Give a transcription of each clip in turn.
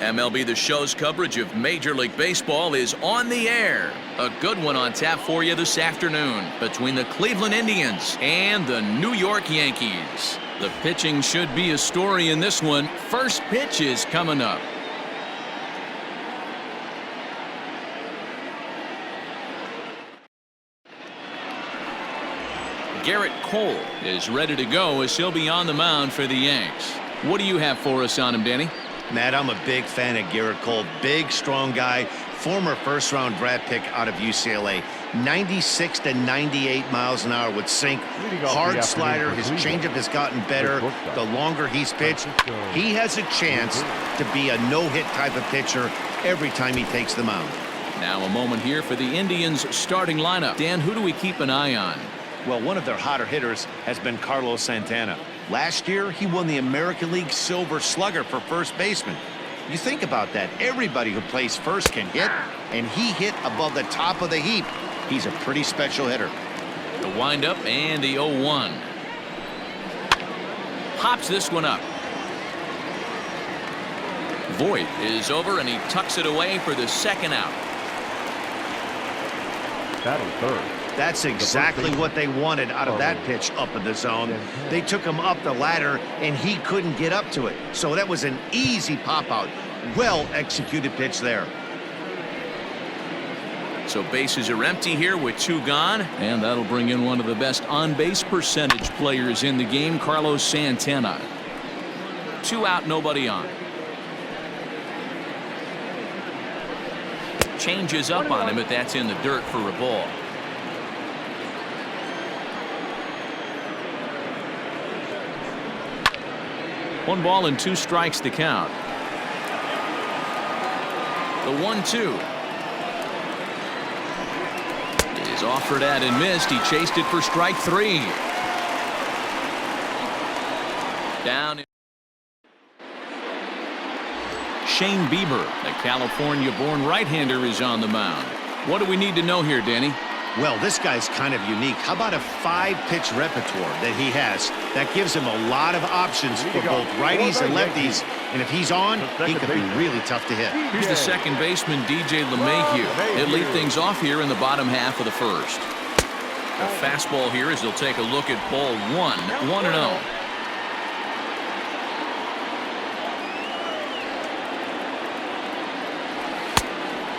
MLB The Show's coverage of Major League Baseball is on the air. A good one on tap for you this afternoon between the Cleveland Indians and the New York Yankees. The pitching should be a story in this one. First pitch is coming up. Garrett Cole is ready to go as he'll be on the mound for the Yanks. What do you have for us on him, Danny? Matt, I'm a big fan of Garrett Cole. Big, strong guy. Former first-round draft pick out of UCLA. 96 to 98 miles an hour with sink. Hard slider. His changeup has gotten better the longer he's pitched. He has a chance to be a no-hit type of pitcher every time he takes the mound. Now a moment here for the Indians starting lineup. Dan, who do we keep an eye on? Well, one of their hotter hitters has been Carlos Santana. Last year, he won the American League Silver Slugger for first baseman. You think about that. Everybody who plays first can hit, and he hit above the top of the heap. He's a pretty special hitter. The windup and the 0-1. Pops this one up. Voit is over, and he tucks it away for the second out. Battle third. That's exactly what they wanted out of that pitch up in the zone. They took him up the ladder, and he couldn't get up to it. So that was an easy pop-out. Well-executed pitch there. So bases are empty here with two gone, and that'll bring in one of the best on-base percentage players in the game, Carlos Santana. 2 out, nobody on. Changes up on him, but that's in the dirt for a ball. One ball and 2 strikes to count. The 1-2 is offered at and missed. He chased it for strike 3. Down. Shane Bieber, the California-born right-hander, is on the mound. What do we need to know here, Danny? Well, this guy's kind of unique. How about a 5-pitch repertoire that he has? That gives him a lot of options for both righties and lefties. And if he's on, he could be really tough to hit. Here's the second baseman, DJ LeMahieu. He'll lead things off here in the bottom half of the first. A fastball here as he'll take a look at ball 1, 1-0.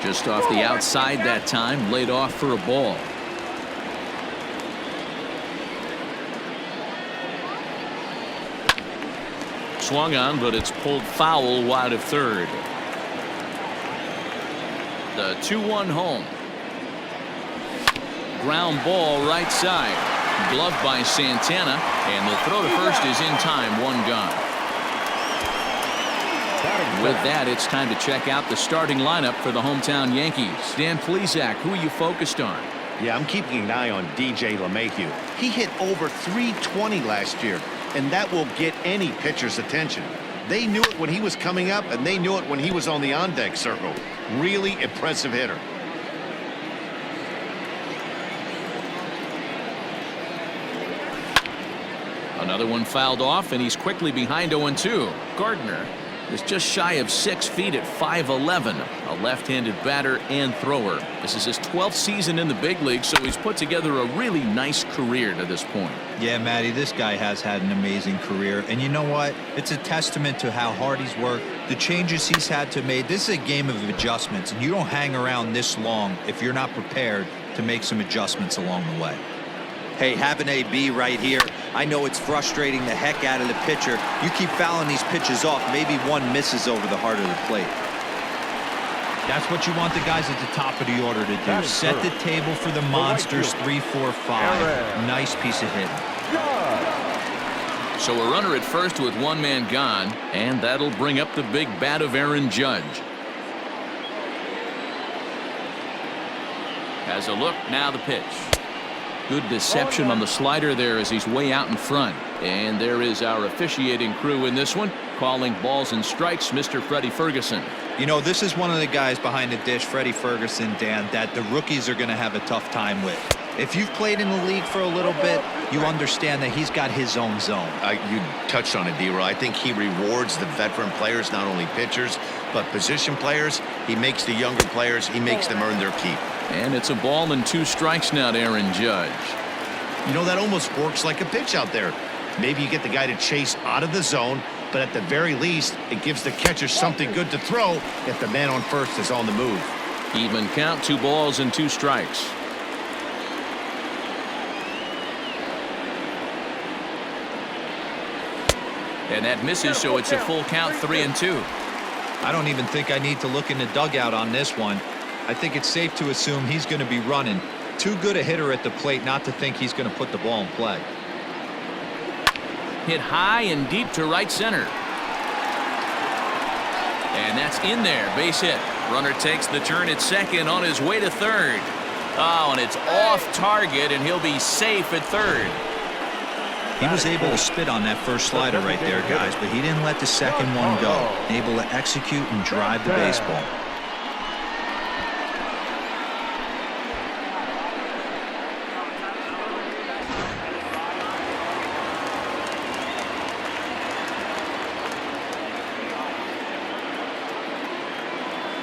Just off the outside that time, laid off for a ball. Swung on, but it's pulled foul wide of third. The 2-1 home. Ground ball right side. Gloved by Santana, and the throw to first is in time. 1 gone. With that, it's time to check out the starting lineup for the hometown Yankees. Dan Plesac, who are you focused on? Yeah, I'm keeping an eye on DJ LeMahieu. He hit over 320 last year, and that will get any pitcher's attention. They knew it when he was coming up, and they knew it when he was on the on-deck circle. Really impressive hitter. Another one fouled off, and he's quickly behind 0-2. Gardner is just shy of 6 feet at 5'11", a left-handed batter and thrower. This is his 12th season in the big league, so he's put together a really nice career to this point. Yeah, Matty, this guy has had an amazing career, and you know what? It's a testament to how hard he's worked, the changes he's had to make. This is a game of adjustments, and you don't hang around this long if you're not prepared to make some adjustments along the way. Hey, have an AB right here. I know it's frustrating the heck out of the pitcher. You keep fouling these pitches off, maybe one misses over the heart of the plate. That's what you want the guys at the top of the order to do. Set the table for the monsters. 3, 4, 5. Nice piece of hitting. So a runner at first with 1 man gone, and that'll bring up the big bat of Aaron Judge. Has a look, now the pitch. Good deception on the slider there as he's way out in front. And there is our officiating crew in this one, calling balls and strikes, Mr. Freddie Ferguson. You know, this is one of the guys behind the dish, Freddie Ferguson, Dan, that the rookies are going to have a tough time with. If you've played in the league for a little bit, you understand that he's got his own zone. You touched on it, D-Roy. I think he rewards the veteran players, not only pitchers, but position players. He makes the younger players, he makes them earn their keep. And it's a ball and 2 strikes now to Aaron Judge. You know, that almost works like a pitch out there. Maybe you get the guy to chase out of the zone, but at the very least, it gives the catcher something good to throw if the man on first is on the move. Even count, 2 balls and 2 strikes. And that misses, so it's a full count, 3-2. I don't even think I need to look in the dugout on this one. I think it's safe to assume he's going to be running. Too good a hitter at the plate not to think he's going to put the ball in play. Hit high and deep to right center. And that's in there, base hit. Runner takes the turn at second on his way to third. Oh, and it's off target, and he'll be safe at third. He was able to spit on that first slider right there, guys, but he didn't let the second one go. Able to execute and drive the baseball.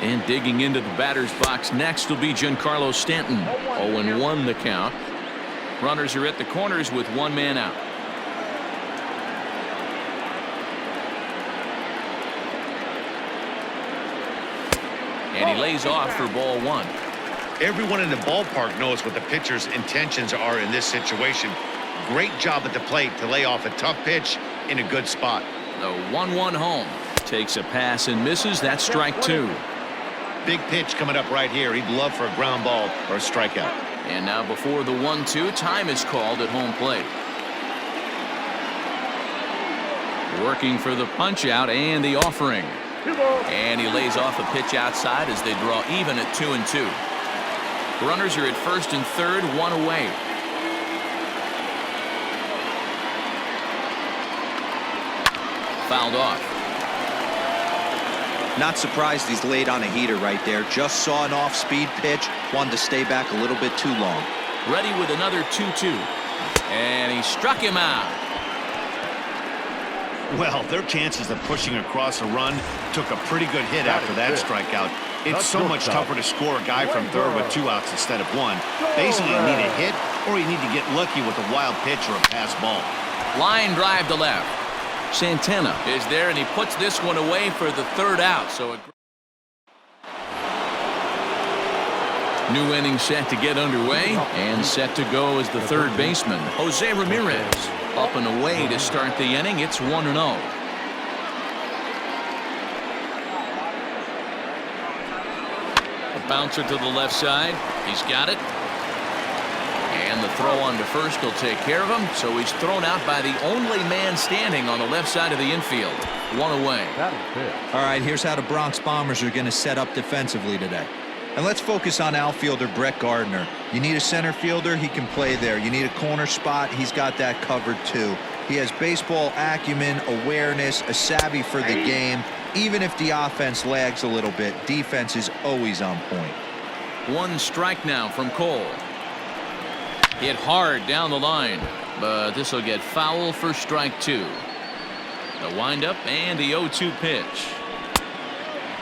And digging into the batter's box next will be Giancarlo Stanton. 0-1 the count. Runners are at the corners with 1 man out. And he lays off for ball 1. Everyone in the ballpark knows what the pitcher's intentions are in this situation. Great job at the plate to lay off a tough pitch in a good spot. The 1-1 home. Takes a pass and misses. That's strike 2. Big pitch coming up right here. He'd love for a ground ball or a strikeout. And now before the 1-2, time is called at home plate. Working for the punch out and the offering. And he lays off a pitch outside as they draw even at 2-2. Runners are at first and third, 1 away. Fouled off. Not surprised he's laid on a heater right there. Just saw an off-speed pitch. Wanted to stay back a little bit too long. Ready with another 2-2. And he struck him out. Well, their chances of pushing across a run took a pretty good hit after that strikeout. It's so much tougher to score a guy from third with 2 outs instead of 1. Basically, you need a hit or you need to get lucky with a wild pitch or a pass ball. Line drive to left. Santana is there, and he puts this one away for the 3rd out. So a new inning set to get underway, and set to go as the 3rd baseman, Jose Ramirez. Up and away to start the inning. It's 1-0. A bouncer to the left side. He's got it. And the throw on to first will take care of him. So he's thrown out by the only man standing on the left side of the infield. 1 away. All right, here's how the Bronx Bombers are going to set up defensively today. And let's focus on outfielder Brett Gardner. You need a center fielder, he can play there. You need a corner spot, he's got that covered too. He has baseball acumen, awareness, a savvy for the game. Even if the offense lags a little bit, defense is always on point. 1 strike now from Cole. Hit hard down the line, but this will get foul for strike 2. The windup and the 0-2 pitch.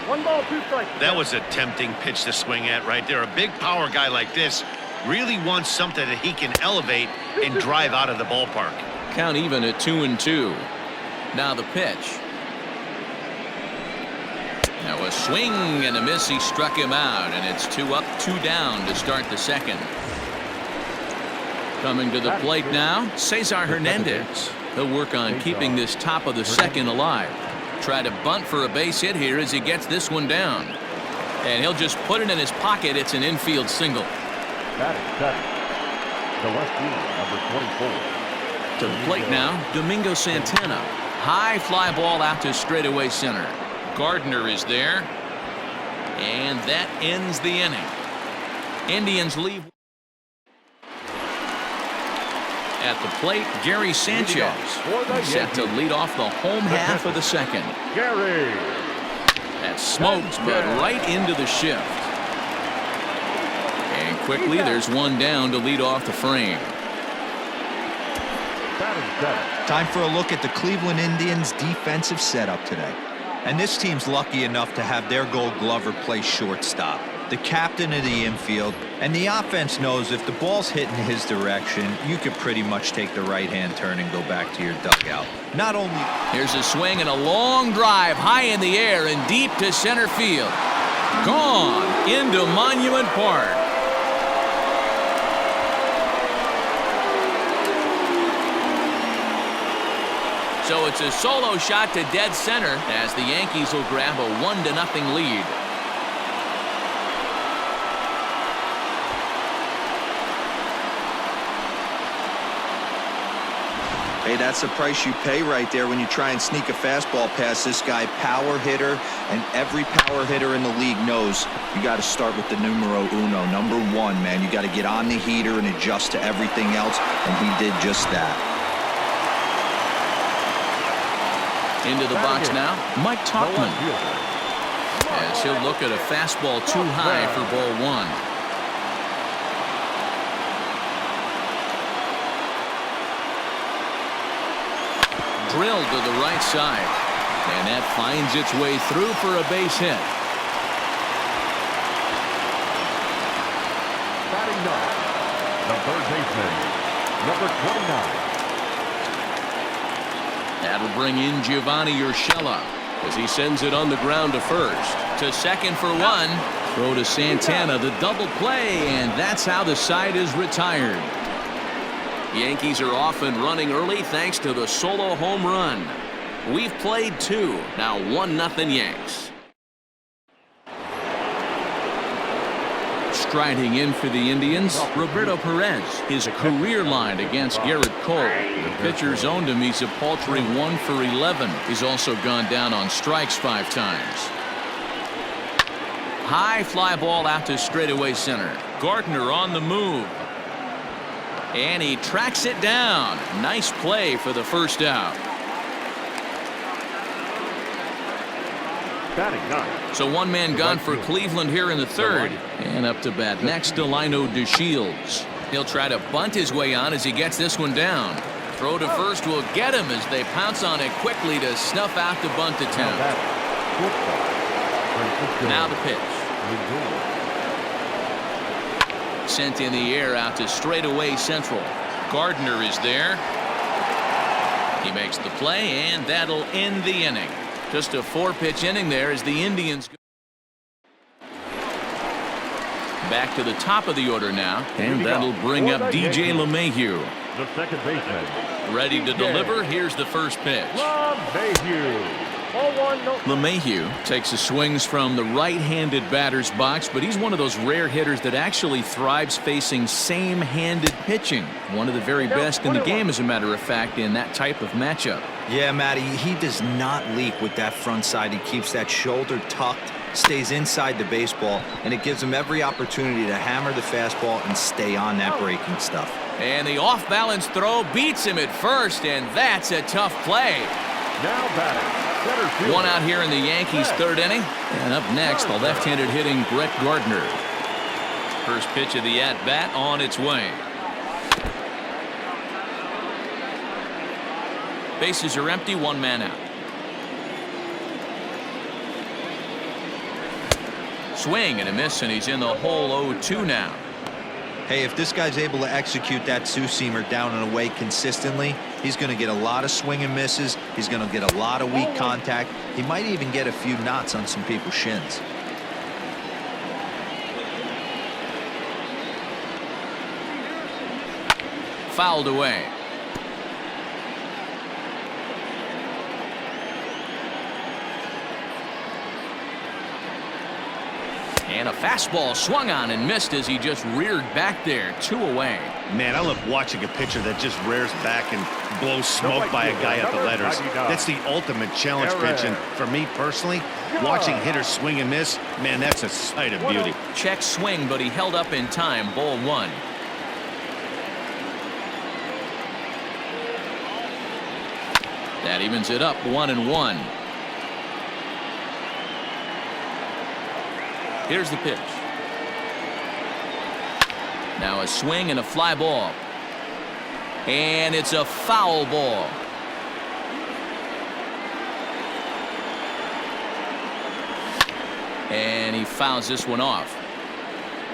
1 ball, 2 strikes. That was a tempting pitch to swing at right there. A big power guy like this really wants something that he can elevate and drive out of the ballpark. Count even at 2-2. Now the pitch. Now a swing and a miss. He struck him out, and it's 2 up, 2 down to start the 2nd. Coming to the plate now, Cesar Hernandez. He'll work on keeping this top of the 2nd alive. Try to bunt for a base hit here as he gets this one down. And he'll just put it in his pocket. It's an infield single. That is the lefty, number 24. To the plate now, Domingo Santana. High fly ball out to straightaway center. Gardner is there. And that ends the inning. Indians leave. At the plate, Gary Sanchez set to lead off the home half of the 2nd. Gary. That smokes, but right into the shift. And quickly. There's one down to lead off the frame. Time for a look at the Cleveland Indians' defensive setup today. And this team's lucky enough to have their Gold Glover play shortstop, the captain of the infield, and the offense knows if the ball's hitting his direction, you could pretty much take the right-hand turn and go back to your dugout. Not only... Here's a swing and a long drive high in the air and deep to center field. Gone into Monument Park. So it's a solo shot to dead center as the Yankees will grab a 1-0 lead. Hey, that's the price you pay right there when you try and sneak a fastball past this guy. Power hitter, and every power hitter in the league knows you got to start with the numero uno, number one, man. You got to get on the heater and adjust to everything else, and he did just that. Into the box now, Mike Tauchman. As he'll look at a fastball too high for ball one. Drilled to the right side. And that finds its way through for a base hit. Batting ninth, the third baseman, number 29. That'll bring in Giovanni Urshela as he sends it on the ground to first. To second for one. Throw to Santana, the double play, and that's how the side is retired. Yankees are off and running early thanks to the solo home run. We've played two. Now 1-0 Yanks. Striding in for the Indians, Roberto Perez. His career line against Garrett Cole. The pitcher's owned him. He's a paltry 1 for 11. He's also gone down on strikes 5 times. High fly ball out to straightaway center. Gardner on the move. And he tracks it down. Nice play for the first out. Batting ninth. So one man gone for Cleveland here in the third. And up to bat next, Delino DeShields. He'll try to bunt his way on as he gets this one down. Throw to first will get him as they pounce on it quickly to snuff out the bunt attempt. Now the pitch. Sent in the air out to straightaway central. Gardner is there. He makes the play, and that'll end the inning. Just a 4-pitch inning there as the Indians go back to the top of the order now, and that'll bring up DJ LeMahieu. The second baseman. Ready to deliver. Here's the first pitch. LeMahieu takes his swings from the right-handed batter's box, but he's one of those rare hitters that actually thrives facing same-handed pitching. One of the very best in the game, as a matter of fact, in that type of matchup. Yeah, Matty, he does not leak with that front side. He keeps that shoulder tucked, stays inside the baseball, and it gives him every opportunity to hammer the fastball and stay on that breaking stuff. And the off-balance throw beats him at first, and that's a tough play. Now batting. One out here in the Yankees' third inning. And up next, the left-handed hitting Brett Gardner. First pitch of the at-bat on its way. Bases are empty, one man out. Swing and a miss, and he's in the hole 0-2 now. Hey, if this guy's able to execute that two-seamer down and away consistently, he's going to get a lot of swing and misses. He's going to get a lot of weak contact. He might even get a few knots on some people's shins. Fouled away. And a fastball swung on and missed as he just reared back there. 2 away. Man, I love watching a pitcher that just rears back and blows smoke by a guy at the letters. That's the ultimate challenge pitch, and for me personally, watching hitters swing and miss, man, that's a sight of beauty. Check swing, but he held up in time. Ball 1. That evens it up 1-1. Here's the pitch. Now a swing and a fly ball. And it's a foul ball. And he fouls this one off.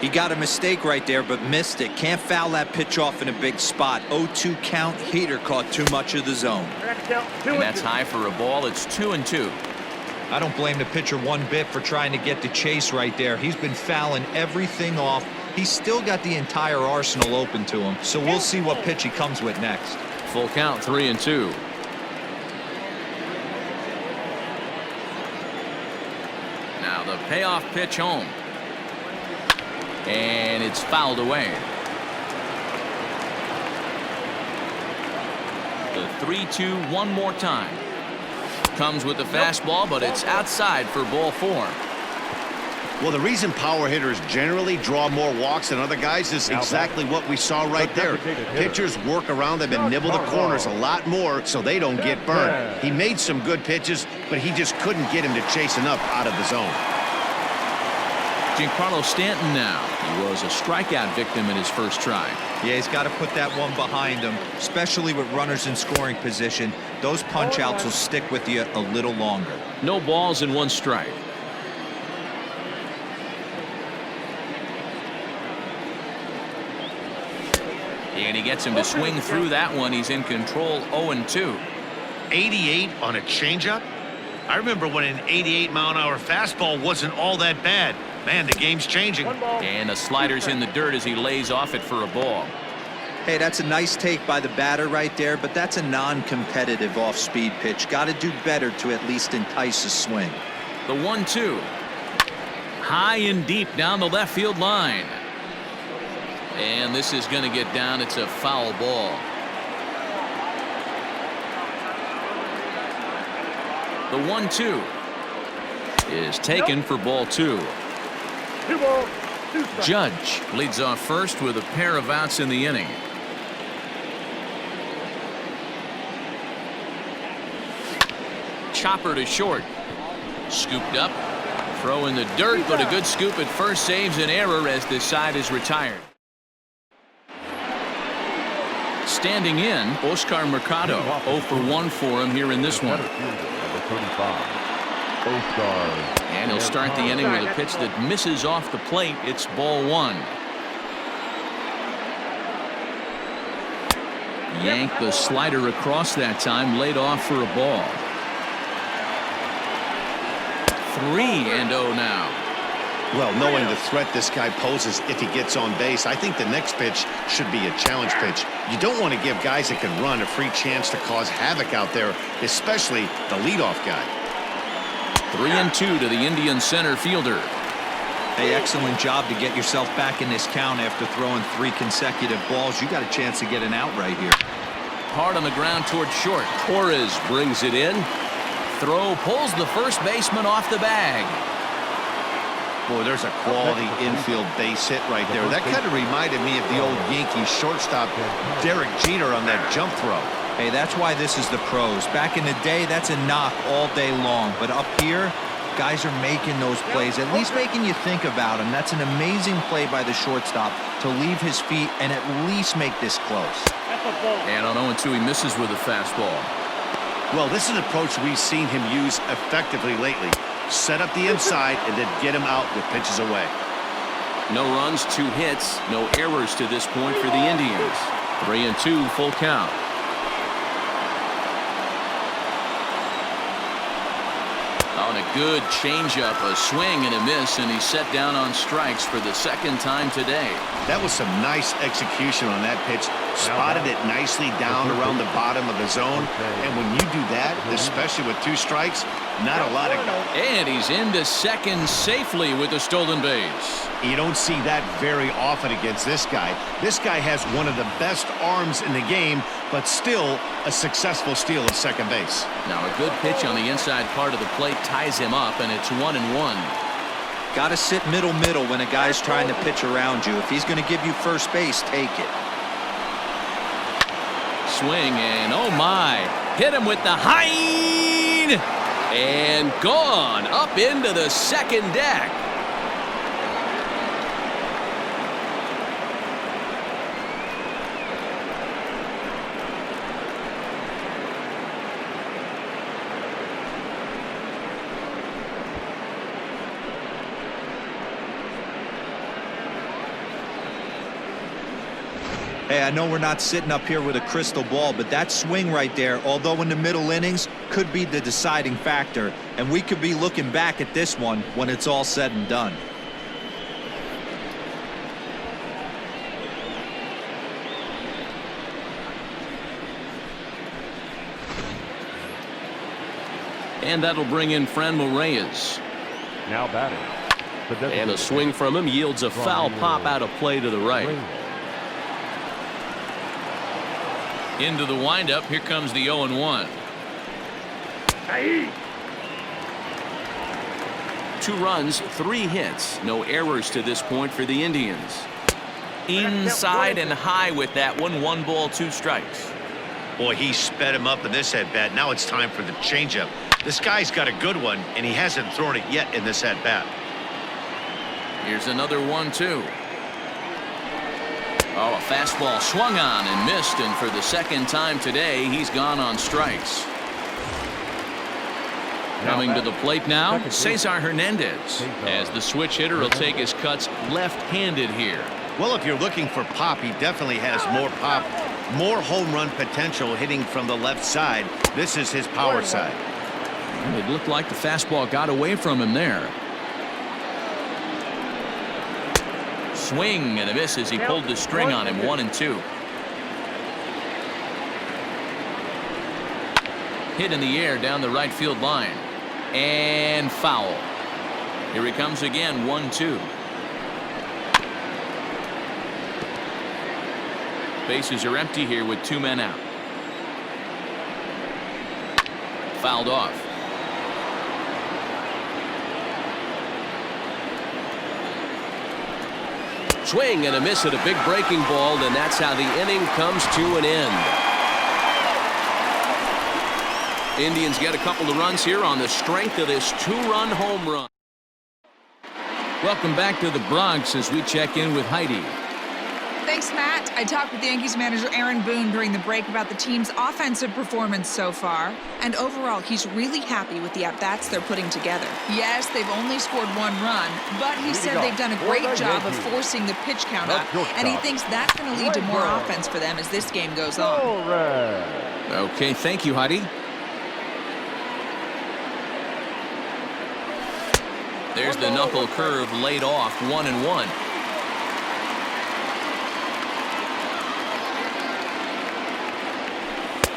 He got a mistake right there, but missed it. Can't foul that pitch off in a big spot. 0-2 count. Heater caught too much of the zone. And that's high for a ball. It's 2-2. I don't blame the pitcher one bit for trying to get the chase right there. He's been fouling everything off. He's still got the entire arsenal open to him. So we'll see what pitch he comes with next. Full count, 3-2. Now the payoff pitch home. And it's fouled away. The 3-2 one more time. Comes with the fastball, but it's outside for ball 4. Well, the reason power hitters generally draw more walks than other guys is exactly what we saw right there. Pitchers work around them and nibble the corners a lot more so they don't get burned. He made some good pitches, but he just couldn't get him to chase enough out of the zone. Giancarlo Stanton now. He was a strikeout victim in his first try. Yeah, he's got to put that one behind him, especially with runners in scoring position. Those punch-outs will stick with you a little longer. No balls and 1 strike. And he gets him to swing through that one. He's in control, 0-2. 88 on a changeup? I remember when an 88-mile-an-hour fastball wasn't all that bad. Man, the game's changing. And the slider's in the dirt as he lays off it for a ball. Hey, that's a nice take by the batter right there, but that's a non-competitive off-speed pitch. Got to do better to at least entice a swing. The 1-2. High and deep down the left field line. And this is going to get down. It's a foul ball. The 1-2 is taken for ball 2. Judge leads off first with a pair of outs in the inning. Chopper to short. Scooped up. Throw in the dirt, but a good scoop at first saves an error as this side is retired. Standing in, Oscar Mercado. 0 for 1 for him here in this one. And he'll start the inning with a pitch that misses off the plate. It's ball 1. Yank the slider across that time, laid off for a ball. 3-0 now. Well, knowing the threat this guy poses if he gets on base, I think the next pitch should be a challenge pitch. You don't want to give guys that can run a free chance to cause havoc out there, especially the leadoff guy. 3-2 to the Indian center fielder. Hey, excellent job to get yourself back in this count after throwing 3 consecutive balls. You got a chance to get an out right here. Hard on the ground towards short. Torres brings it in. Throw pulls the first baseman off the bag. Boy, there's a quality infield base hit right there. That kind of reminded me of the old Yankees shortstop Derek Jeter on that jump throw. Hey, that's why this is the pros. Back in the day, that's a knock all day long. But up here, guys are making those plays, at least making you think about them. That's an amazing play by the shortstop to leave his feet and at least make this close. And on 0-2, he misses with a fastball. Well, this is an approach we've seen him use effectively lately. Set up the inside and then get him out with pitches away. No runs, 2 hits, no errors to this point for the Indians. 3-2, full count. On a good changeup, a swing and a miss, and he's set down on strikes for the 2nd time today. That was some nice execution on that pitch. Spotted it nicely down around the bottom of the zone. And when you do that, especially with 2 strikes, not a lot of... And he's into second safely with a stolen base. You don't see that very often against this guy. This guy has one of the best arms in the game, but still a successful steal of second base. Now a good pitch on the inside part of the plate ties him up, and it's 1-1. Got to sit middle when a guy's trying to pitch around you. If he's going to give you first base, take it. Swing, and oh my, hit him with the hind, and gone up into the second deck. Hey, I know we're not sitting up here with a crystal ball, but that swing right there, although in the middle innings, could be the deciding factor. And we could be looking back at this one when it's all said and done. And that'll bring in Franmil Reyes. Now batting. And a swing from him yields a foul pop out of play to the right. Into the windup. Here comes the 0-1. 2 runs, 3 hits. No errors to this point for the Indians. Inside and high with that one. 1 ball, 2 strikes. Boy, he sped him up in this at-bat. Now it's time for the changeup. This guy's got a good one, and he hasn't thrown it yet in this at-bat. Here's another 1-2. Oh, a fastball swung on and missed, and for the second time today, he's gone on strikes. Coming to the plate now, Cesar Hernandez, as the switch hitter will take his cuts left-handed here. Well, if you're looking for pop, he definitely has more pop, more home run potential hitting from the left side. This is his power side. It looked like the fastball got away from him there. Swing and a miss as he pulled the string on him. 1-2. Hit in the air down the right field line. And foul. Here he comes again. 1-2. Bases are empty here with 2 men out. Fouled off. Swing and a miss at a big breaking ball, and that's how the inning comes to an end. Indians get a couple of runs here on the strength of this 2-run home run. Welcome back to the Bronx as we check in with Heidi. Thanks, Matt. I talked with Yankees manager Aaron Boone during the break about the team's offensive performance so far, and overall, he's really happy with the at-bats they're putting together. Yes, they've only scored 1 run, but he said they've done a great job of forcing the pitch count up, and he thinks that's going to lead to more offense for them as this game goes on. Okay, thank you, Heidi. There's the knuckle curve laid off. 1-1.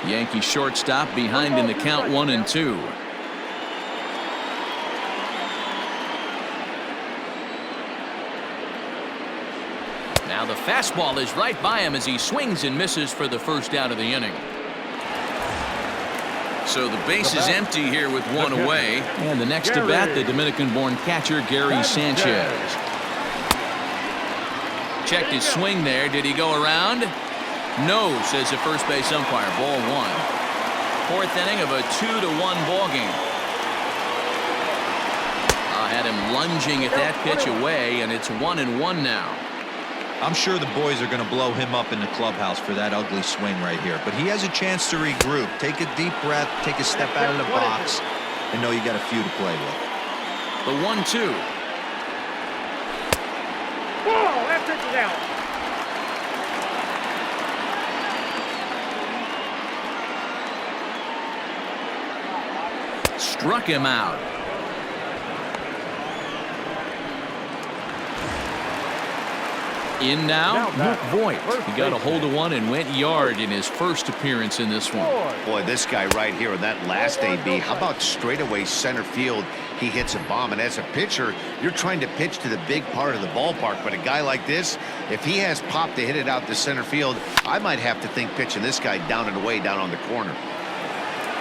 Yankee shortstop behind in the count. 1-2. Now the fastball is right by him as he swings and misses for the first out of the inning. So the base is empty here with 1 away. And the next to bat, the Dominican-born catcher Gary Sanchez. Checked his swing there. Did he go around? No, says the first base umpire. Ball 1. 4th inning of a 2-1 ball game. Had him lunging at that pitch away, and it's 1-1 now. I'm sure the boys are going to blow him up in the clubhouse for that ugly swing right here. But he has a chance to regroup. Take a deep breath, take a step out of the box, and know you got a few to play with. The 1-2. Whoa, that pitch is out. Struck him out. In now, Luke Voigt. He got a hold of one and went yard in his first appearance in this one. Boy, this guy right here in that last AB, how about straightaway center field? He hits a bomb, and as a pitcher, you're trying to pitch to the big part of the ballpark, but a guy like this, if he has pop to hit it out to center field, I might have to think pitching this guy down and away down on the corner.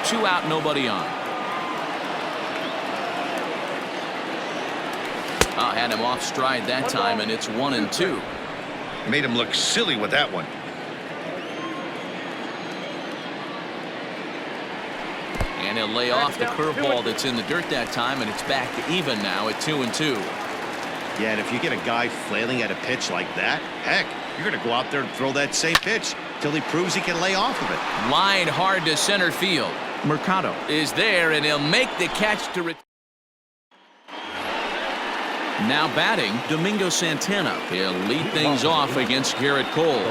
2 out, nobody on. Had him off stride that time, and it's 1-2. Made him look silly with that one. And he'll lay off the curveball that's in the dirt that time, and it's back to even now at 2-2. Yeah, and if you get a guy flailing at a pitch like that, heck, you're going to go out there and throw that same pitch till he proves he can lay off of it. Line hard to center field. Mercado is there, and he'll make the catch to return. Now batting, Domingo Santana. He'll lead things off against Garrett Cole.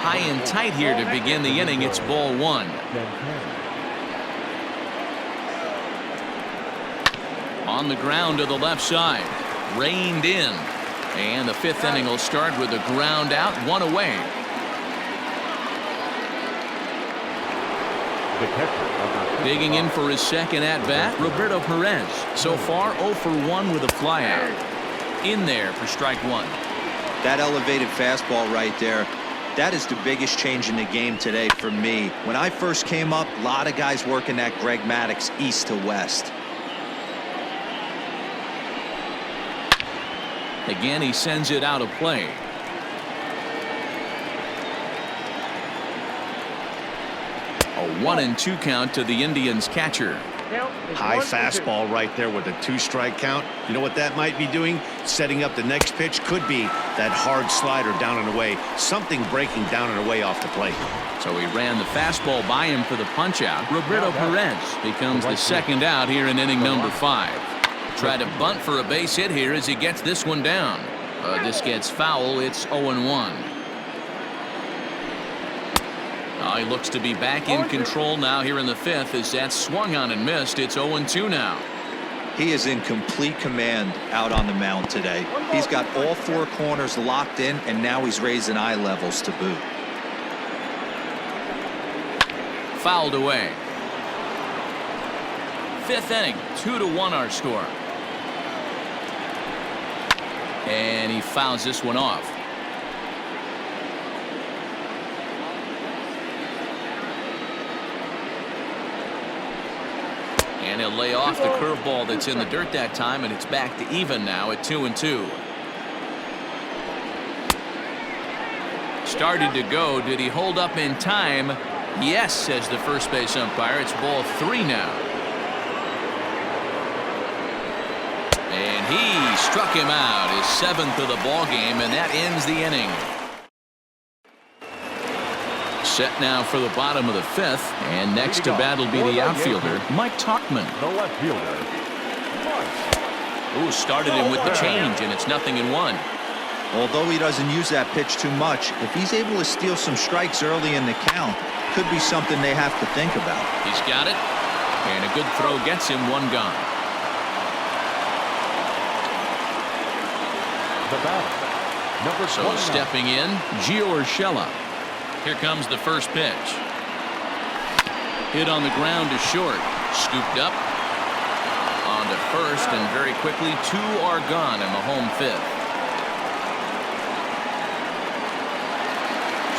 High and tight here to begin the inning. It's ball one. On the ground to the left side. Reined in. And the fifth inning will start with a ground out, one away. Digging in for his second at-bat, Roberto Perez. So far, 0 for 1 with a flyout. In there for strike one. That elevated fastball right there, that is the biggest change in the game today for me. When I first came up, a lot of guys working that Greg Maddux east to west. Again, he sends it out of play. A 1-2 count to the Indians catcher. High fastball right there with a 2-strike count. You know what that might be doing? Setting up the next pitch. Could be that hard slider down and away. Something breaking down and away off the plate. So he ran the fastball by him for the punch out. Roberto Perez becomes the second out here in inning number 5. Try to bunt for a base hit here as he gets this one down. This gets foul. It's 0-1. He looks to be back in control now here in the 5th as that swung on and missed. It's 0-2 now. He is in complete command out on the mound today. He's got all 4 corners locked in, and now he's raising eye levels to boot. Fouled away. 5th inning, 2-1 our score. And he fouls this one off. And he'll lay off the curveball that's in the dirt that time, and it's back to even now at 2-2. Started to go. Did he hold up in time? Yes, says the first base umpire. It's ball 3 now. And he struck him out, his 7th of the ball game, and that ends the inning. Set now for the bottom of the 5th, and next to bat will be the outfielder, Mike Tauchman. The left fielder. Ooh, started him with the change, and it's 0-1. Although he doesn't use that pitch too much, if he's able to steal some strikes early in the count, could be something they have to think about. He's got it, and a good throw gets him one gone. The batter, number 29. So stepping in, Gio Urshela. Here comes the first pitch. Hit on the ground to short. Scooped up. On to first, and very quickly 2 are gone in the home 5th.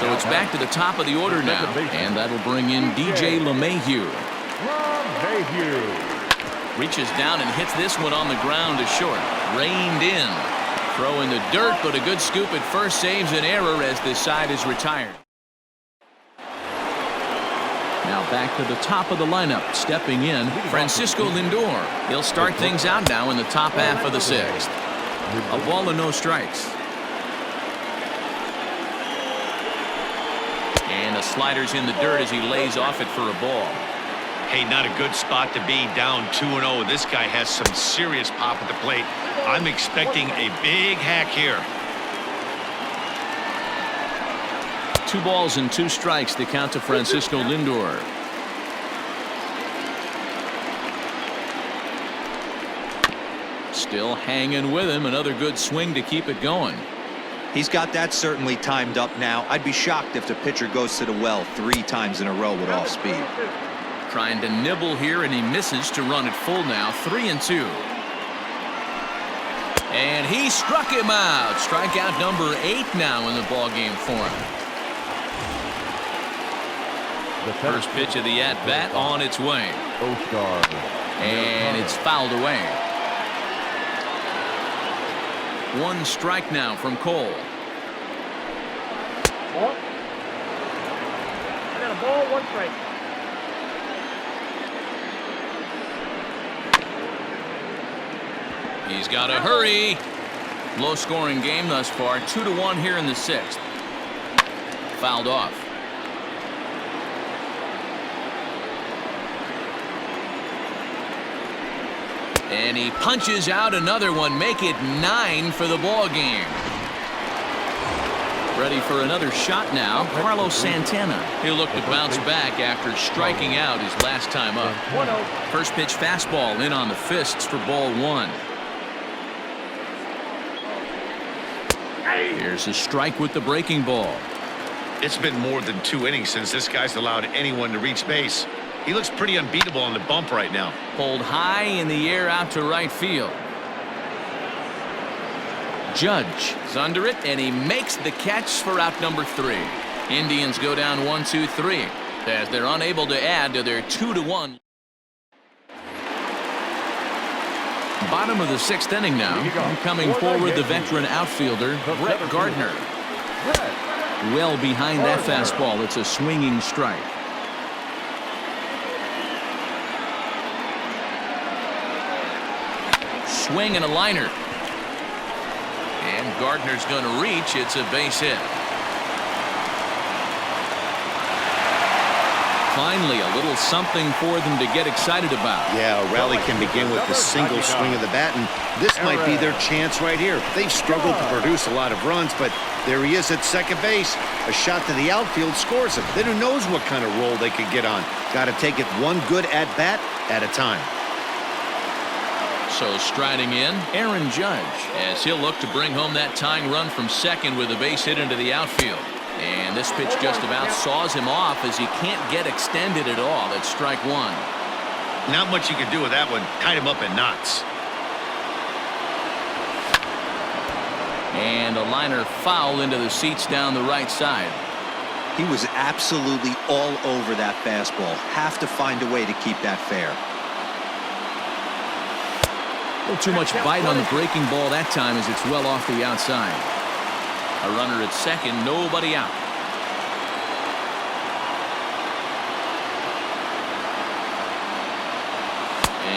So it's back to the top of the order now, and that'll bring in DJ LeMahieu. Reaches down and hits this one on the ground to short. Reined in. Throw in the dirt, but a good scoop at first saves an error as this side is retired. Now back to the top of the lineup, stepping in, Francisco Lindor. He'll start things out now in the top half of the 6th. A ball and no strikes. And the slider's in the dirt as he lays off it for a ball. Hey, not a good spot to be, down 2-0. This guy has some serious pop at the plate. I'm expecting a big hack here. 2 balls and 2 strikes to count to Francisco Lindor. Still hanging with him. Another good swing to keep it going. He's got that certainly timed up now. I'd be shocked if the pitcher goes to the well 3 times in a row with off speed. Trying to nibble here, and he misses to run it full now. 3-2. And he struck him out. Strikeout number 8 now in the ballgame for him. The first pitch of the at-bat on its way. And it's fouled away. 1 strike now from Cole. Ball. I got a ball, 1 strike. He's got to hurry. Low-scoring game thus far. 2-1 here in the 6th. Fouled off. And he punches out another one. Make it 9 for the ball game. Ready for another shot now, Carlos Santana. He'll look to bounce back after striking out his last time up. First pitch fastball in on the fists for ball one. Here's a strike with the breaking ball. It's been more than 2 innings since this guy's allowed anyone to reach base. He looks pretty unbeatable on the bump right now. Pulled high in the air out to right field. Judge is under it, and he makes the catch for out number 3. Indians go down 1-2-3 as they're unable to add to their 2-1. Bottom of the 6th inning now. Coming forward, the veteran outfielder, Brett Gardner. Well behind that fastball. It's a swinging strike. Swing and a liner. And Gardner's going to reach. It's a base hit. Finally, a little something for them to get excited about. Yeah, a rally can begin with the single swing of the bat, and this might be their chance right here. They've struggled to produce a lot of runs, but there he is at second base. A shot to the outfield scores him. Then who knows what kind of roll they could get on. Got to take it one good at-bat at a time. So striding in, Aaron Judge, as he'll look to bring home that tying run from second with a base hit into the outfield. And this pitch just about saws him off as he can't get extended at all. That's strike one. Not much you can do with that one. Tied him up in knots. And a liner foul into the seats down the right side. He was absolutely all over that fastball. Have to find a way to keep that fair. A little too much bite on the breaking ball that time as it's well off the outside. A runner at second, nobody out.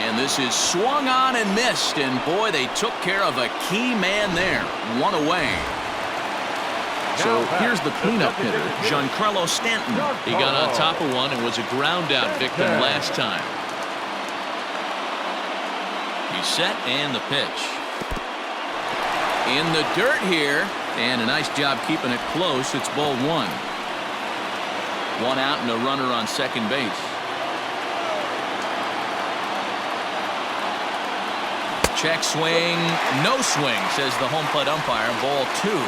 And this is swung on and missed, and boy, they took care of a key man there. One away. So here's the cleanup hitter, Giancarlo Stanton. He got on top of one and was a ground out victim last time. He's set and the pitch. In the dirt here, and a nice job keeping it close. It's ball one. One out and a runner on second base. Check swing, no swing, says the home plate umpire. Ball two.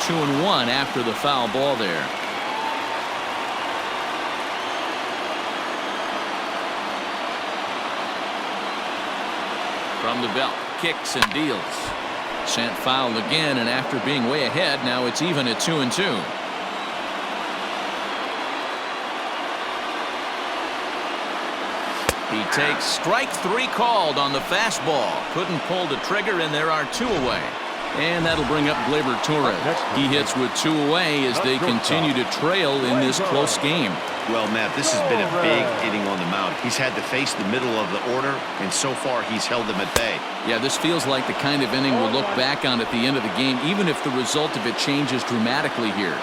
Two and one after the foul ball there. From the belt, kicks and deals. Sent foul again, and after being way ahead, now it's even at 2-2. He takes strike three called on the fastball. Couldn't pull the trigger, and there are two away. And that'll bring up Gleyber Torres. He hits with two away as they continue to trail in this close game. Well, Matt, this has been a big inning on the mound. He's had to face the middle of the order, and so far he's held them at bay. Yeah, this feels like the kind of inning we'll look back on at the end of the game, even if the result of it changes dramatically here.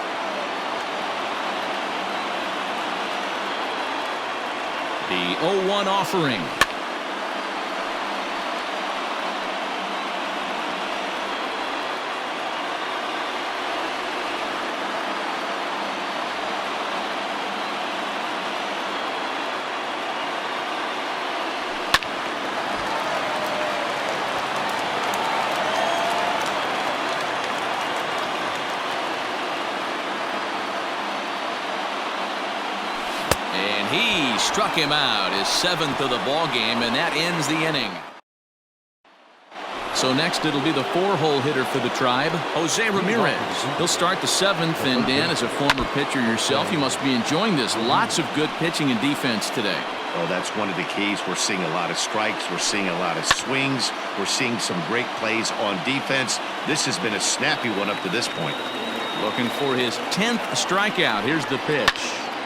The 0-1 offering. He struck him out, his seventh of the ball game, and that ends the inning. So next it'll be the four-hole hitter for the Tribe, Jose Ramirez. He'll start the seventh, and Dan, as a former pitcher yourself, you must be enjoying this. Lots of good pitching and defense today. Oh, that's one of the keys. We're seeing a lot of strikes. We're seeing a lot of swings. We're seeing some great plays on defense. This has been a snappy one up to this point. Looking for his 10th strikeout. Here's the pitch.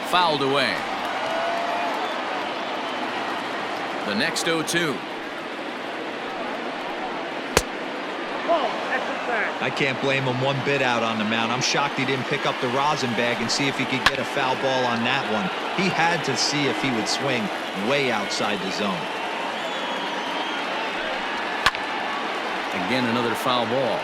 Fouled away. The next 0-2. I can't blame him one bit out on the mound. I'm shocked he didn't pick up the rosin bag and see if he could get a foul ball on that one. He had to see if he would swing way outside the zone. Again, another foul ball.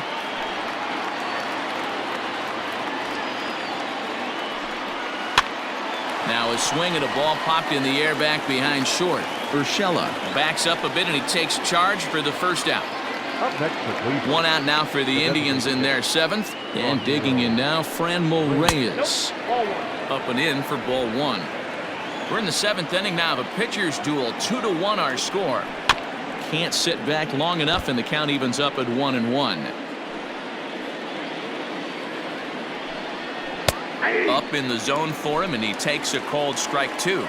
Now a swing at a ball popped in the air back behind short. Urshela backs up a bit and he takes charge for the first out. Up next for Cleveland. One out now for the Indians in their 7th. And digging in now, Franmil Reyes. Ball 1. Up and in for ball 1. We're in the 7th inning now of a pitcher's duel. 2-1 our score. Can't sit back long enough and the count evens up at 1-1. Up in the zone for him and he takes a called strike 2.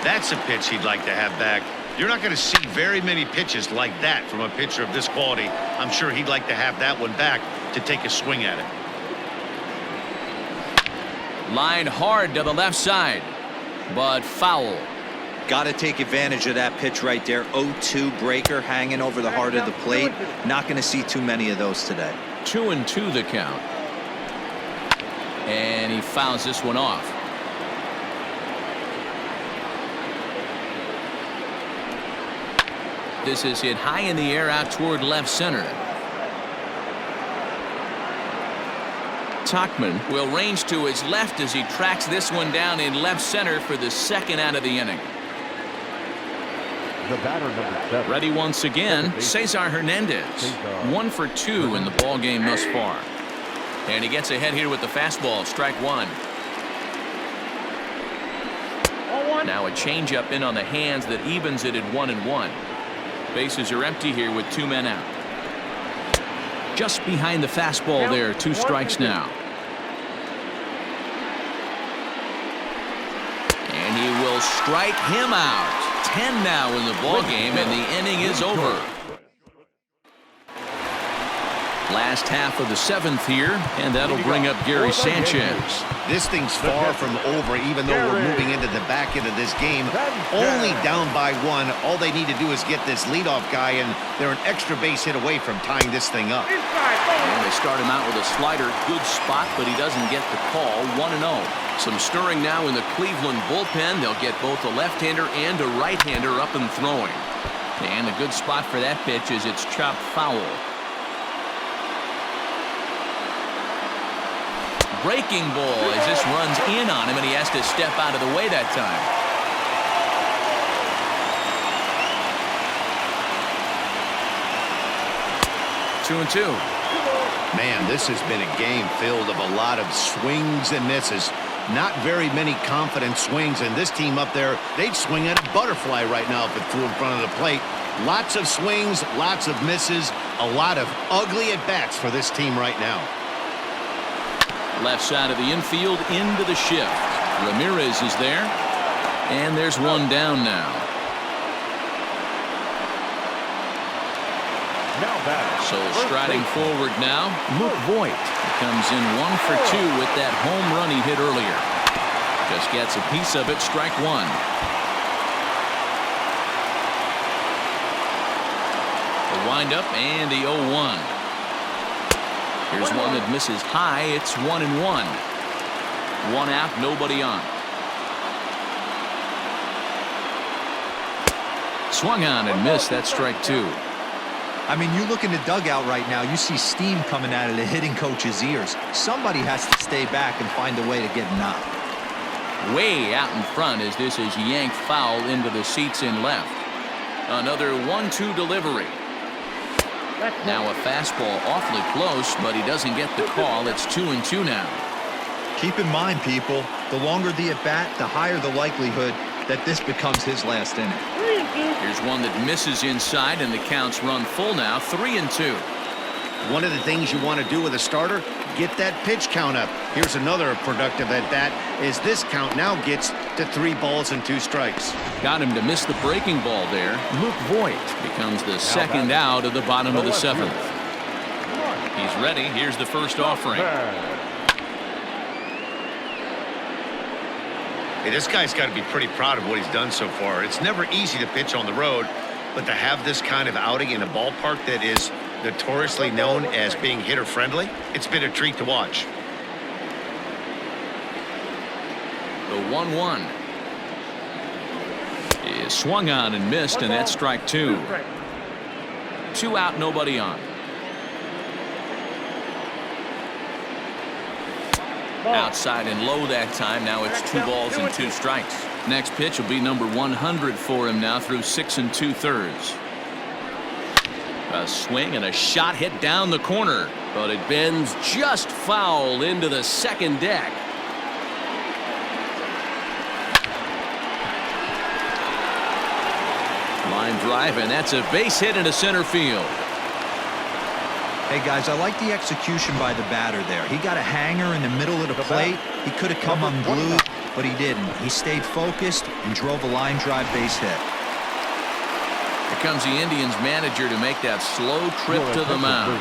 That's a pitch he'd like to have back. You're not going to see very many pitches like that from a pitcher of this quality. I'm sure he'd like to have that one back to take a swing at it. Line hard to the left side, but foul. Got to take advantage of that pitch right there. 0-2 breaker hanging over the heart of the plate. Not going to see too many of those today. 2-2 the count. And he fouls this one off. This is hit high in the air out toward left center. Tachman will range to his left as he tracks this one down in left center for the 2nd out of the inning. The batter, number 7. Ready once again, Cesar Hernandez. 1 for 2 in the ball game thus far. And he gets ahead here with the fastball, strike 1. Ball 1. Now a changeup in on the hands that evens it at 1-1. Bases are empty here with 2 men out. Just behind the fastball there, 2 strikes now. And he will strike him out. 10 now in the ball game, and the inning is over. Last half of the 7th here, and that'll bring up Gary Sanchez. This thing's far from over, even though we're moving into the back end of this game. Only down by 1. All they need to do is get this leadoff guy, and they're an extra base hit away from tying this thing up. And they start him out with a slider. Good spot, but he doesn't get the call. 1-0. Some stirring now in the Cleveland bullpen. They'll get both a left-hander and a right-hander up and throwing. And a good spot for that pitch is it's chopped foul. Breaking ball as this runs in on him and he has to step out of the way that time. Two and 2. Man, this has been a game filled of a lot of swings and misses. Not very many confident swings, and this team up there, they'd swing at a butterfly right now if it flew in front of the plate. Lots of swings, lots of misses, a lot of ugly at-bats for this team right now. Left side of the infield into the shift. Ramirez is there. And there's one down now. So striding forward now, Luke Voit. He comes in 1 for 2 with that home run he hit earlier. Just gets a piece of it, strike 1. The windup and the 0-1. Here's one that misses high. It's 1-1. 1 out, nobody on. Swung on and missed. That's strike 2. I mean, you look in the dugout right now, you see steam coming out of the hitting coach's ears. Somebody has to stay back and find a way to get knocked. Way out in front as this is yanked foul into the seats in left. Another 1-2 delivery. Now a fastball awfully close, but he doesn't get the call. It's 2-2 now. Keep in mind, people, the longer the at-bat, the higher the likelihood that this becomes his last inning. Here's one that misses inside, and the count's run full now, 3-2. One of the things you want to do with a starter, get that pitch count up. Here's another productive at-bat as this count now gets to 3 balls and 2 strikes. Got him to miss the breaking ball there. Luke Voit becomes the 2nd out of the bottom of the 7th. He's ready. Here's the first offering. Hey, this guy's got to be pretty proud of what he's done so far. It's never easy to pitch on the road, but to have this kind of outing in a ballpark that is notoriously known as being hitter-friendly, it's been a treat to watch. The 1-1. Is swung on and missed, and that's strike 2. 2 out, nobody on. Outside and low that time. Now it's 2 balls and 2 strikes. Next pitch will be number 100 for him now through 6 2/3. A swing and a shot hit down the corner, but it bends just foul into the second deck. Line drive, and that's a base hit into center field. Hey guys, I like the execution by the batter there. He got a hanger in the middle of the plate. He could have come unglued, but he didn't. He stayed focused and drove a line drive base hit. Here comes the Indians manager to make that slow trip to the mound.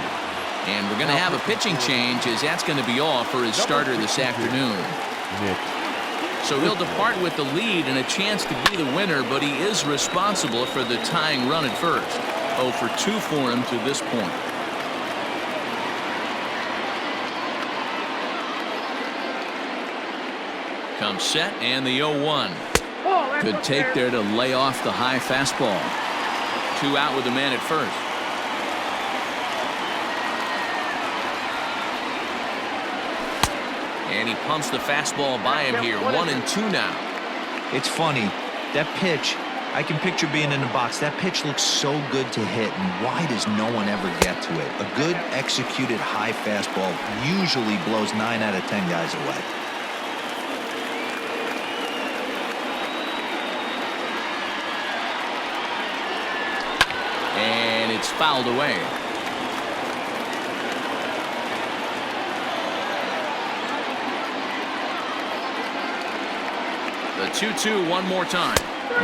And we're going to have a pitching change, as that's going to be all for his starter this afternoon. So he'll depart with the lead and a chance to be the winner, but he is responsible for the tying run at first. 0 for 2 for him to this point. Comes set, and the 0-1. Good take there to lay off the high fastball. 2 out with the man at first. And he pumps the fastball by him here. 1-2 now. It's funny. That pitch, I can picture being in the box. That pitch looks so good to hit, and why does no one ever get to it? A good executed high fastball usually blows 9 out of 10 guys away. And it's fouled away. The 2-2 one more time.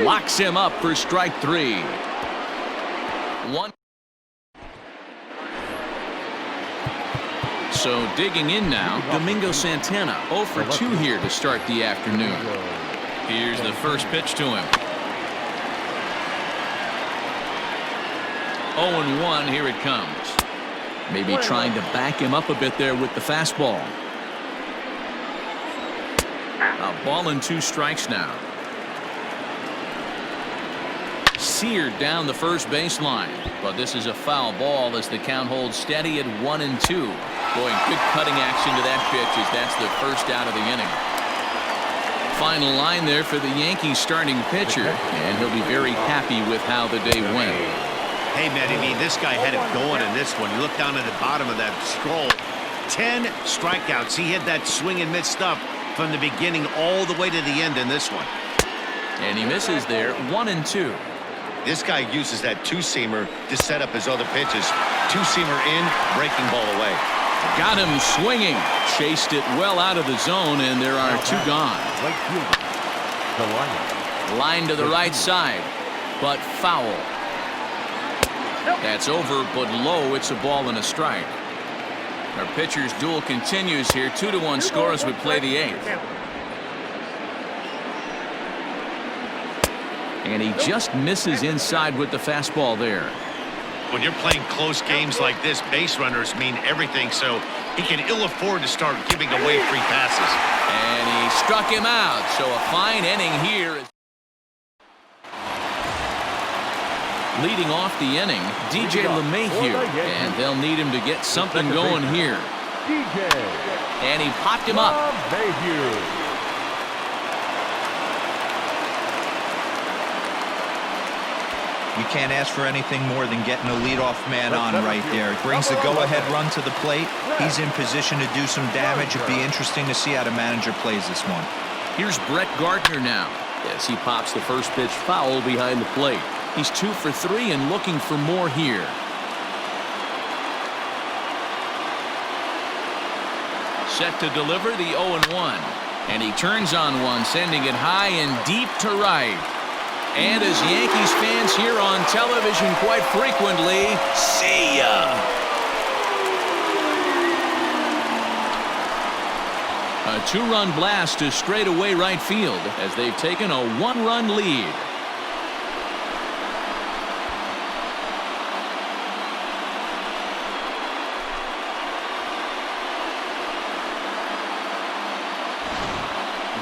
Locks him up for strike 3. 1. So digging in now, Domingo Santana 0 for 2 here to start the afternoon. Here's the first pitch to him. 0-1, here it comes. Maybe trying to back him up a bit there with the fastball. A ball and 2 strikes now. Seared down the first baseline, but this is a foul ball as the count holds steady at 1-2. Boy, good cutting action to that pitch as that's the first out of the inning. Final line there for the Yankees starting pitcher, and he'll be very happy with how the day went. Hey, man, I mean, this guy had it going in this one. You look down at the bottom of that scroll. 10 strikeouts. He had that swing and miss stuff from the beginning all the way to the end in this one. And he misses there. 1-2. This guy uses that two-seamer to set up his other pitches. Two-seamer in, breaking ball away. Got him swinging. Chased it well out of the zone, and there are 2 gone. Right fielder, the lineup. Line to the right side, but foul. That's over, but low. It's a ball and a strike. Our pitcher's duel continues here. 2-1 score as we play the 8th. And he just misses inside with the fastball there. When you're playing close games like this, base runners mean everything, so he can ill afford to start giving away free passes. And he struck him out, so a fine inning here. Leading off the inning, DJ LeMahieu, and they'll need him to get something going here. And he popped him up. You can't ask for anything more than getting a leadoff man on right there. It brings the go-ahead run to the plate. He's in position to do some damage. It'd be interesting to see how the manager plays this one. Here's Brett Gardner now as he pops the first pitch foul behind the plate. He's 2 for 3 and looking for more here. Set to deliver the 0-1. And he turns on one, sending it high and deep to right. And as Yankees fans hear on television quite frequently, see ya! A 2-run blast to straightaway right field as they've taken a 1-run lead.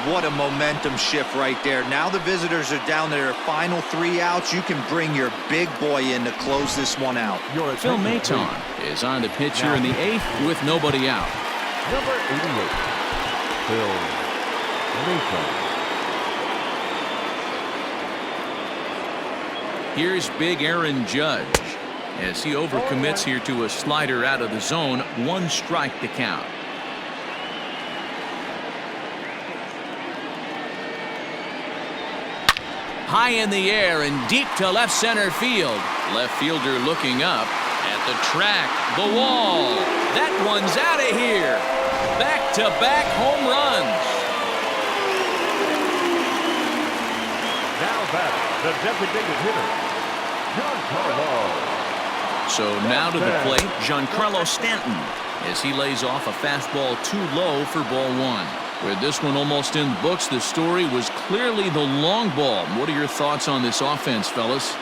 What a momentum shift right there. Now the visitors are down to their final 3 outs. You can bring your big boy in to close this one out. Phil Maton is on the pitch here in the 8th with nobody out. Number 88, Phil Maton. Here's big Aaron Judge as he overcommits here to a slider out of the zone. 1 strike to count. High in the air and deep to left center field. Left fielder looking up at the track, the wall. That one's out of here. Back-to-back home runs. Now batting, the designated hitter, Giancarlo. So now to the plate, Giancarlo Stanton, as he lays off a fastball too low for ball 1. With this one almost in the books, the story was clearly the long ball. What are your thoughts on this offense, fellas?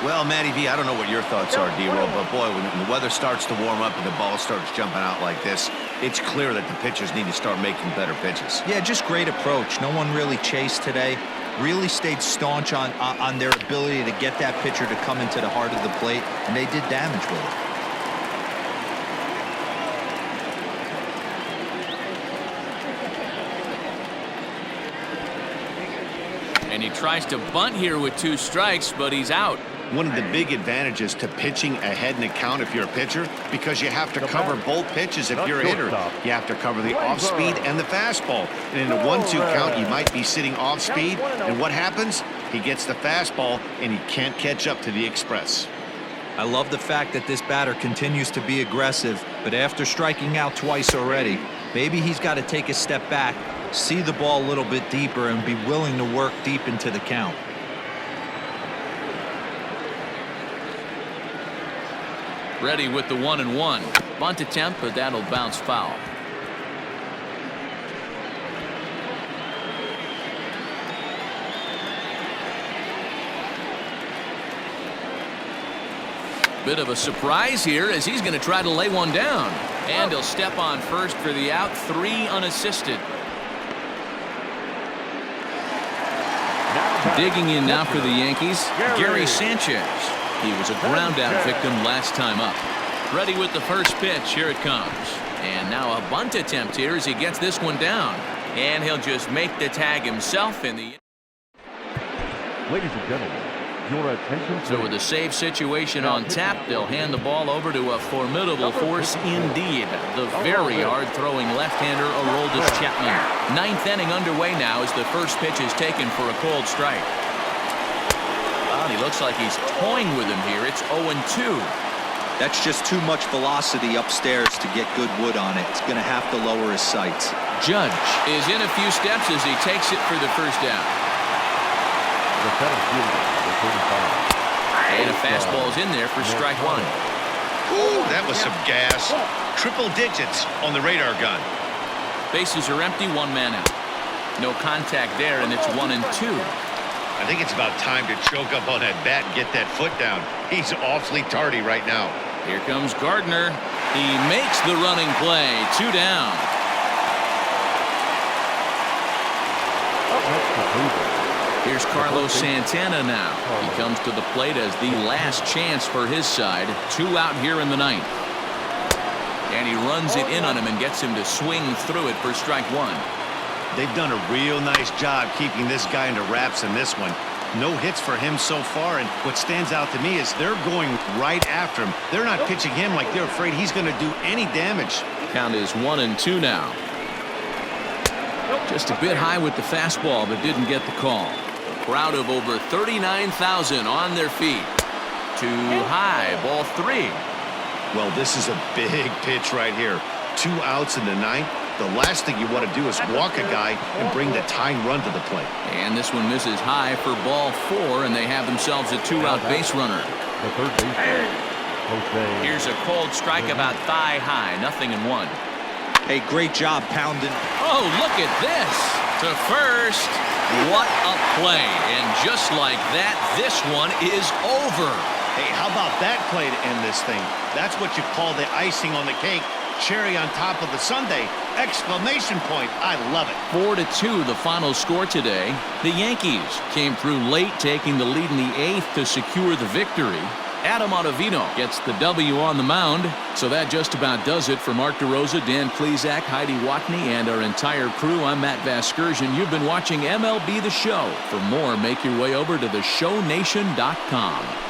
Well, Matty V, I don't know what your thoughts are, D-Roll, but boy, when the weather starts to warm up and the ball starts jumping out like this, it's clear that the pitchers need to start making better pitches. Yeah, just great approach. No one really chased today. Really stayed staunch on their ability to get that pitcher to come into the heart of the plate, and they did damage with it. And he tries to bunt here with 2 strikes, but he's out. One of the big advantages to pitching ahead in the count if you're a pitcher, because you have to cover both pitches if you're a hitter. You have to cover the off-speed and the fastball. And in a 1-2 count, you might be sitting off-speed, and what happens? He gets the fastball, and he can't catch up to the express. I love the fact that this batter continues to be aggressive, but after striking out twice already, maybe he's got to take a step back, see the ball a little bit deeper, and be willing to work deep into the count. Ready with the 1-1. Bunt attempt, but that'll bounce foul. Bit of a surprise here as he's going to try to lay one down. And he'll step on first for the out. 3 unassisted. Digging in now for the Yankees, Gary Sanchez. He was a ground out victim last time up. Ready with the first pitch. Here it comes. And now a bunt attempt here as he gets this one down. And he'll just make the tag himself in the... Ladies and gentlemen, your attention. So with a save situation on tap, they'll hand the ball over to a formidable force indeed. The very hard-throwing left-hander Aroldis Chapman. 9th inning underway now as the first pitch is taken for a cold strike. Well, he looks like he's toying with him here. It's 0-2. That's just too much velocity upstairs to get good wood on it. It's going to have to lower his sights. Judge is in a few steps as he takes it for the first down. The center fielder, the 35. And a fastball's in there for strike 1. Ooh, that was some gas. Triple digits on the radar gun. Bases are empty, 1 man out. No contact there, and it's 1-2. I think it's about time to choke up on that bat and get that foot down. He's awfully tardy right now. Here comes Gardner. He makes the running play. 2 down. Here's Carlos Santana now. He comes to the plate as the last chance for his side. 2 out here in the 9th. And he runs it in on him and gets him to swing through it for strike 1. They've done a real nice job keeping this guy into wraps in this one. No hits for him so far, and what stands out to me is they're going right after him. They're not pitching him like they're afraid he's going to do any damage. Count is 1-2 now. Just a bit high with the fastball, but didn't get the call. A crowd of over 39,000 on their feet. Too high, ball 3. Well, this is a big pitch right here. 2 outs in the 9th. The last thing you want to do is walk a guy and bring the tying run to the plate. And this one misses high for ball 4, and they have themselves a 2-out base runner. The third baseman, Jose. Here's a cold strike about thigh high, 0-1. Hey, great job pounding. Oh, look at this. To first. What a play. And just like that, this one is over. Hey, how about that play to end this thing? That's what you call the icing on the cake. Cherry on top of the sundae. Exclamation point. I love it. 4-2 the final score today. The Yankees came through late, taking the lead in the 8th to secure the victory. Adam Ottavino gets the W on the mound. So that just about does it for Mark DeRosa, Dan Klezak, Heidi Watney, and our entire crew. I'm Matt Vasgersian. You've been watching MLB The Show. For more, make your way over to theshownation.com.